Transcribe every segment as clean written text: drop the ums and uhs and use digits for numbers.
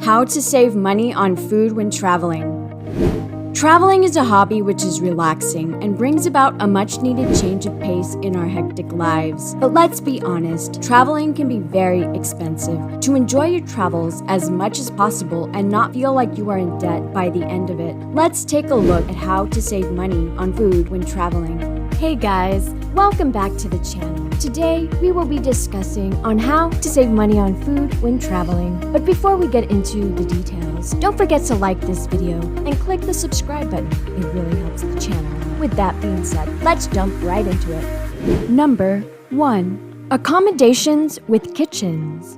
How to save money on food when traveling. Traveling is a hobby which is relaxing and brings about a much-needed change of pace in our hectic lives. But let's be honest, traveling can be very expensive. To enjoy your travels as much as possible and not feel like you are in debt by the end of it, let's take a look at how to save money on food when traveling. Hey guys, welcome back to the channel. Today, we will be discussing on how to save money on food when traveling. But before we get into the details, don't forget to like this video and click the subscribe button. It really helps the channel. With that being said, let's jump right into it. Number 1. Accommodations with kitchens.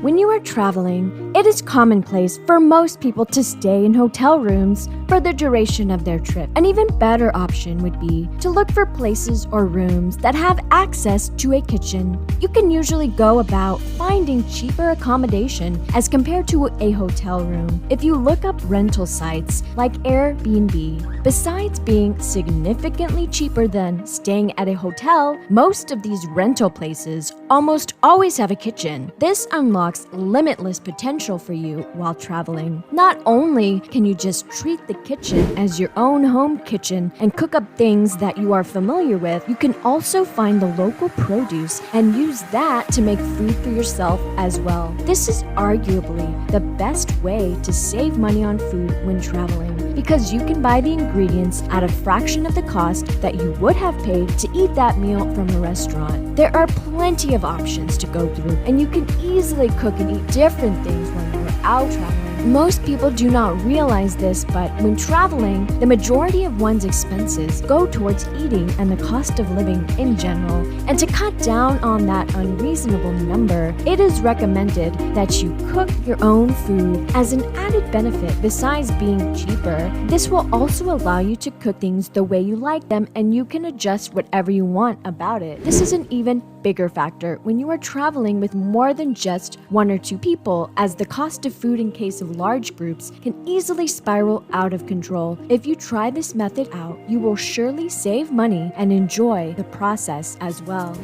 When you are traveling, it is commonplace for most people to stay in hotel rooms for the duration of their trip. An even better option would be to look for places or rooms that have access to a kitchen. You can usually go about finding cheaper accommodation as compared to a hotel room if you look up rental sites like Airbnb. Besides being significantly cheaper than staying at a hotel, most of these rental places almost always have a kitchen. This unlocks limitless potential for you while traveling. Not only can you just treat the kitchen as your own home kitchen and cook up things that you are familiar with, you can also find the local produce and use that to make food for yourself as well. This is arguably the best way to save money on food when traveling, because you can buy the ingredients at a fraction of the cost that you would have paid to eat that meal from a restaurant. There are plenty of options to go through, and you can easily cook and eat different things when you're out traveling. Most people do not realize this, but when traveling, the majority of one's expenses go towards eating and the cost of living in general. And to cut down on that unreasonable number, it is recommended that you cook your own food. As an added benefit, besides being cheaper, this will also allow you to cook things the way you like them, and you can adjust whatever you want about it. This is an even bigger factor when you are traveling with more than just one or two people, as the cost of food in case of large groups can easily spiral out of control. If you try this method out, you will surely save money and enjoy the process as well.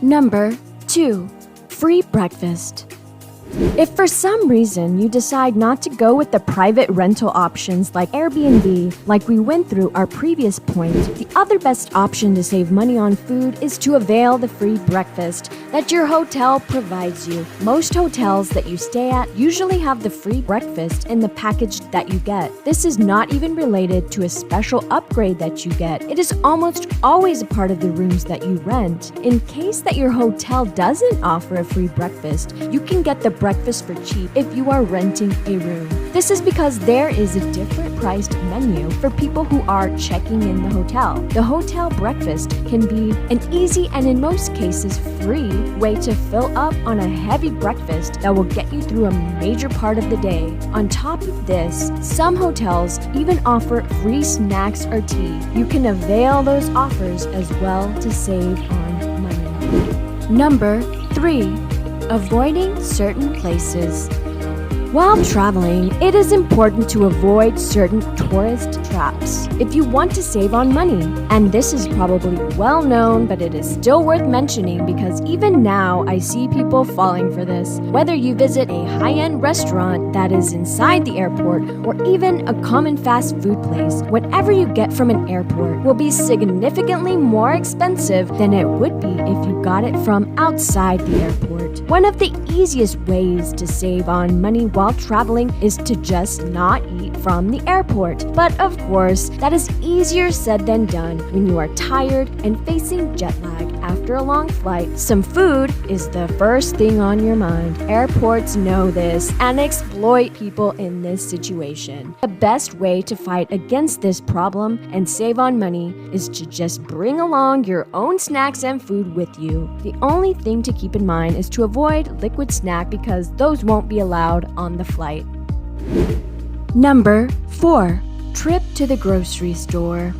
Number 2. Free breakfast. If for some reason you decide not to go with the private rental options like Airbnb, like we went through our previous point, the other best option to save money on food is to avail the free breakfast that your hotel provides you. Most hotels that you stay at usually have the free breakfast in the package that you get. This is not even related to a special upgrade that you get. It is almost always a part of the rooms that you rent. In case that your hotel doesn't offer a free breakfast, you can get the breakfast for cheap if you are renting a room. This is because there is a different priced menu for people who are checking in the hotel. The hotel breakfast can be an easy and in most cases free way to fill up on a heavy breakfast that will get you through a major part of the day. On top of this, some hotels even offer free snacks or tea. You can avail those offers as well to save on money. Number 3. Avoiding certain places. While traveling, it is important to avoid certain tourist traps if you want to save on money. And this is probably well known, but it is still worth mentioning because even now I see people falling for this. Whether you visit a high-end restaurant that is inside the airport or even a common fast food place, whatever you get from an airport will be significantly more expensive than it would be if you got it from outside the airport. One of the easiest ways to save on money while traveling is to just not eat from the airport. But of course, that is easier said than done when you are tired and facing jet lag after a long flight. Some food is the first thing on your mind. Airports know this and exploit people in this situation. The best way to fight against this problem and save on money is to just bring along your own snacks and food with you. The only thing to keep in mind is to avoid liquid snack because those won't be allowed on the flight. Number 4. Trip to the grocery store.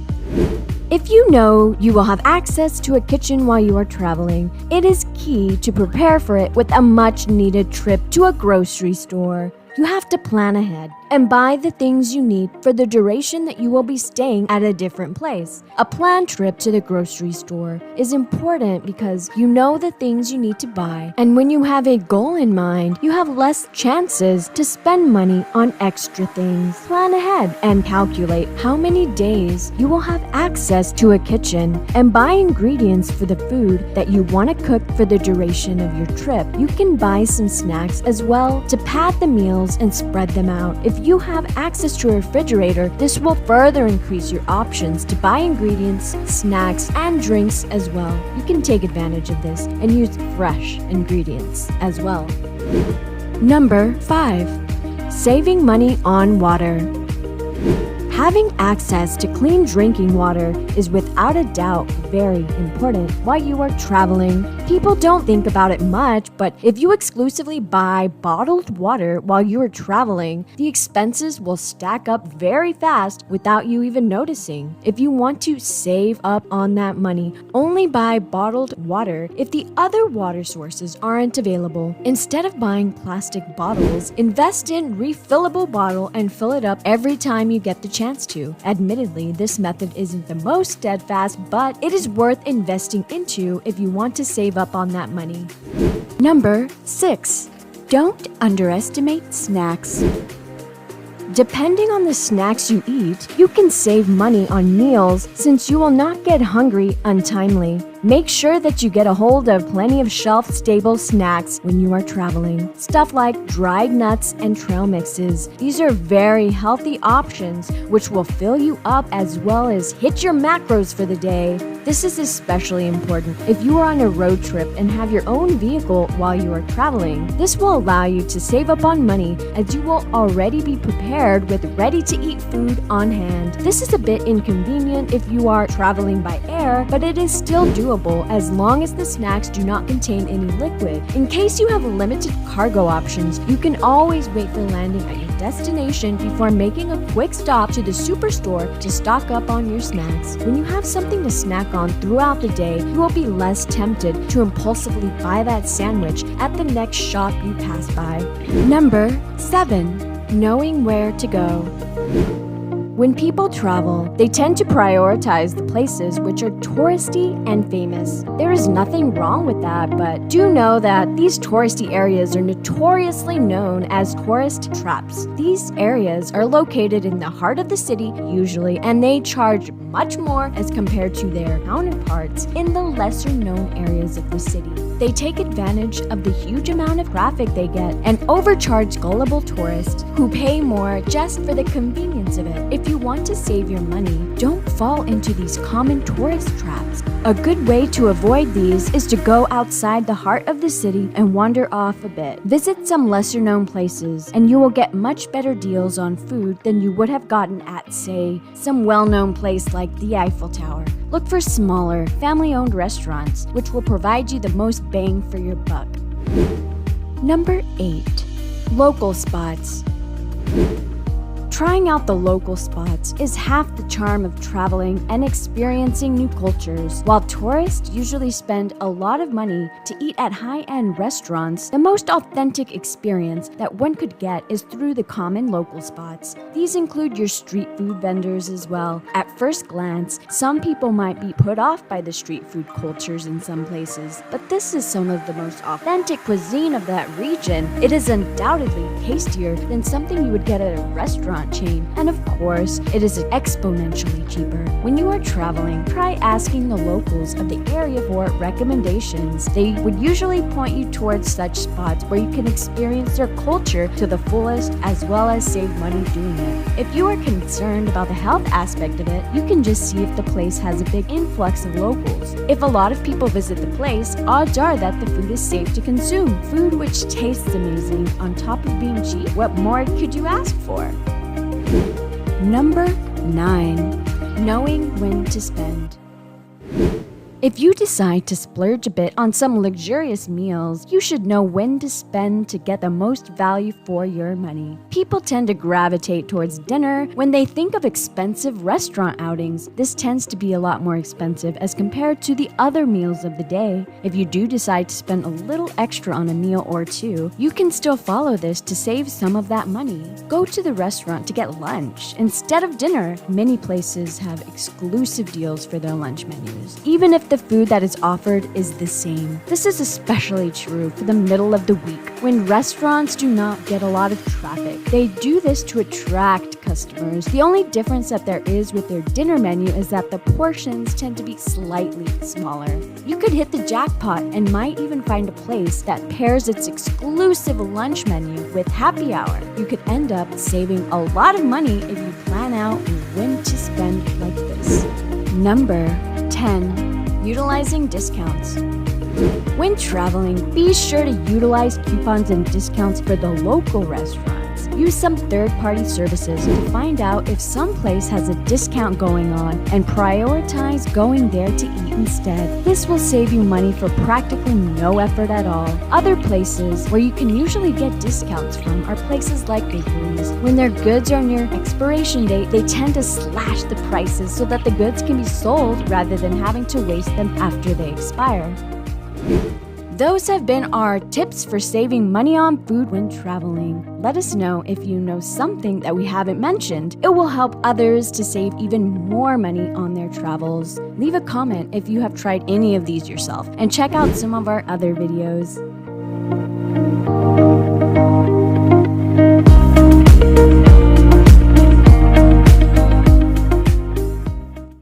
If you know you will have access to a kitchen while you are traveling, it is key to prepare for it with a much-needed trip to a grocery store. You have to plan ahead and buy the things you need for the duration that you will be staying at a different place. A planned trip to the grocery store is important because you know the things you need to buy, and when you have a goal in mind, you have less chances to spend money on extra things. Plan ahead and calculate how many days you will have access to a kitchen and buy ingredients for the food that you want to cook for the duration of your trip. You can buy some snacks as well to pad the meals and spread them out. If you have access to a refrigerator, this will further increase your options to buy ingredients, snacks, and drinks as well. You can take advantage of this and use fresh ingredients as well. Number 5. Saving money on water. Having access to clean drinking water is without a doubt very important while you are traveling. People don't think about it much, but if you exclusively buy bottled water while you are traveling, the expenses will stack up very fast without you even noticing. If you want to save up on that money, only buy bottled water if the other water sources aren't available. Instead of buying plastic bottles, invest in refillable bottle and fill it up every time you get the chance to. Admittedly, this method isn't the most steadfast, but it is worth investing into if you want to save up on that money. Number 6. Don't underestimate snacks. Depending on the snacks you eat, you can save money on meals since you will not get hungry untimely. Make sure that you get a hold of plenty of shelf-stable snacks when you are traveling. Stuff like dried nuts and trail mixes. These are very healthy options which will fill you up as well as hit your macros for the day. This is especially important if you are on a road trip and have your own vehicle while you are traveling. This will allow you to save up on money as you will already be prepared with ready-to-eat food on hand. This is a bit inconvenient if you are traveling by air, but it is still doable as long as the snacks do not contain any liquid. In case you have limited cargo options, you can always wait for landing at your destination before making a quick stop to the superstore to stock up on your snacks. When you have something to snack on throughout the day, you will be less tempted to impulsively buy that sandwich at the next shop you pass by. Number 7. Knowing where to go. When people travel, they tend to prioritize the places which are touristy and famous. There is nothing wrong with that, but do know that these touristy areas are notoriously known as tourist traps. These areas are located in the heart of the city usually, and they charge much more as compared to their counterparts in the lesser known areas of the city. They take advantage of the huge amount of traffic they get and overcharge gullible tourists who pay more just for the convenience of it. If you want to save your money, don't fall into these common tourist traps. A good way to avoid these is to go outside the heart of the city and wander off a bit. Visit some lesser known places and you will get much better deals on food than you would have gotten at, say, some well-known place like the Eiffel Tower. Look for smaller, family-owned restaurants, which will provide you the most bang for your buck. Number 8. Local spots. Trying out the local spots is half the charm of traveling and experiencing new cultures. While tourists usually spend a lot of money to eat at high-end restaurants, the most authentic experience that one could get is through the common local spots. These include your street food vendors as well. At first glance, some people might be put off by the street food cultures in some places, but this is some of the most authentic cuisine of that region. It is undoubtedly tastier than something you would get at a restaurant chain, and of course, it is exponentially cheaper. When you are traveling, try asking the locals of the area for recommendations. They would usually point you towards such spots where you can experience their culture to the fullest as well as save money doing it. If you are concerned about the health aspect of it, you can just see if the place has a big influx of locals. If a lot of people visit the place, odds are that the food is safe to consume. Food which tastes amazing on top of being cheap. What more could you ask for? Number 9. Knowing when to spend. If you decide to splurge a bit on some luxurious meals, you should know when to spend to get the most value for your money. People tend to gravitate towards dinner when they think of expensive restaurant outings. This tends to be a lot more expensive as compared to the other meals of the day. If you do decide to spend a little extra on a meal or two, you can still follow this to save some of that money. Go to the restaurant to get lunch instead of dinner. Many places have exclusive deals for their lunch menus, even if the food that is offered is the same. This is especially true for the middle of the week, when restaurants do not get a lot of traffic. They do this to attract customers. The only difference that there is with their dinner menu is that the portions tend to be slightly smaller. You could hit the jackpot and might even find a place that pairs its exclusive lunch menu with happy hour. You could end up saving a lot of money if you plan out when to spend like this. Number 10. Utilizing discounts. When traveling, be sure to utilize coupons and discounts for the local restaurants. Use some third-party services to find out if some place has a discount going on and prioritize going there to eat instead. This will save you money for practically no effort at all. Other places where you can usually get discounts from are places like bakeries. When their goods are near expiration date, they tend to slash the prices so that the goods can be sold rather than having to waste them after they expire. Those have been our tips for saving money on food when traveling. Let us know if you know something that we haven't mentioned. It will help others to save even more money on their travels. Leave a comment if you have tried any of these yourself, and check out some of our other videos.